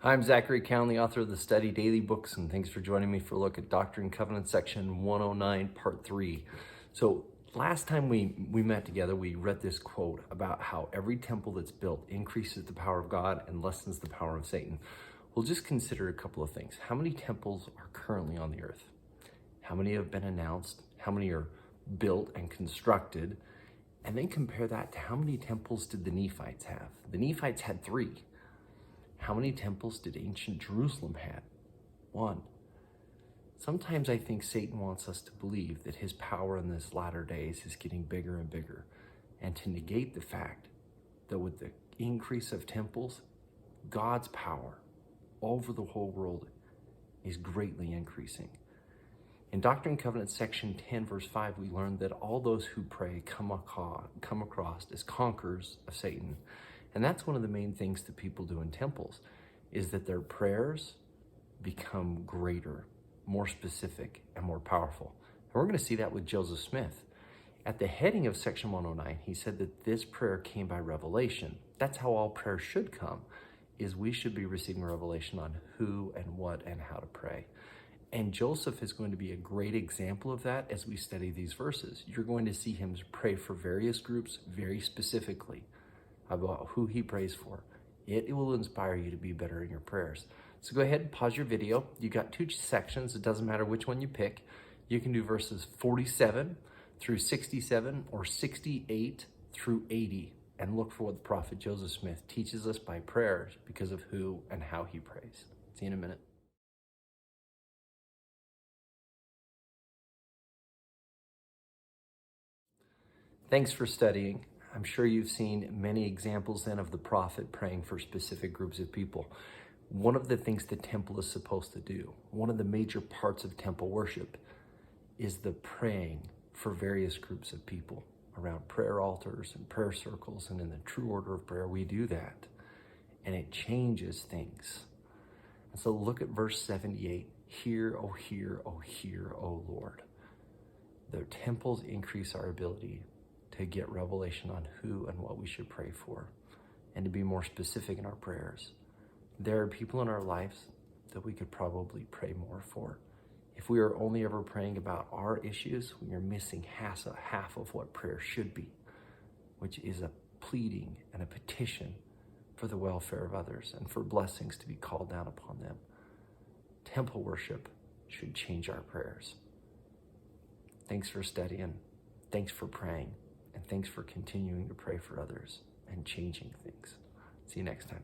I'm Zachary Cowan, the author of the Study Daily books, and thanks for joining me for a look at Doctrine and Covenants, section 109, part 3. So last time we met together, we read this quote about how every temple that's built increases the power of God and lessens the power of Satan. We'll just consider a couple of things. How many temples are currently on the earth? How many have been announced? How many are built and constructed? And then compare that to how many temples did the Nephites have? The Nephites had 3. How many temples did ancient Jerusalem have? 1. Sometimes I think Satan wants us to believe that his power in this latter days is getting bigger and bigger, and to negate the fact that with the increase of temples, God's power over the whole world is greatly increasing. In Doctrine and Covenants, section 10, verse 5, we learned that all those who pray come across as conquerors of Satan. And that's one of the main things that people do in temples, is that their prayers become greater, more specific, and more powerful. And we're going to see that with Joseph Smith. At the heading of section 109, he said that this prayer came by revelation. That's how all prayers should come, is we should be receiving revelation on who and what and how to pray. And Joseph is going to be a great example of that as we study these verses. You're going to see him pray for various groups very specifically about who he prays for. It will inspire you to be better in your prayers. So go ahead and pause your video. You got 2 sections. It doesn't matter which one you pick. You can do verses 47 through 67 or 68 through 80 and look for what the prophet Joseph Smith teaches us by prayers because of who and how he prays. See you in a minute. Thanks for studying. I'm sure you've seen many examples then of the prophet praying for specific groups of people. One of the things the temple is supposed to do, one of the major parts of temple worship, is the praying for various groups of people around prayer altars and prayer circles, and in the true order of prayer, we do that. And it changes things. And so look at verse 78. Hear, O hear, O Lord. The temples increase our ability to get revelation on who and what we should pray for, and to be more specific in our prayers. There are people in our lives that we could probably pray more for. If we are only ever praying about our issues, we are missing half of what prayer should be, which is a pleading and a petition for the welfare of others and for blessings to be called down upon them. Temple worship should change our prayers. Thanks for studying. Thanks for praying. And thanks for continuing to pray for others and changing things. See you next time.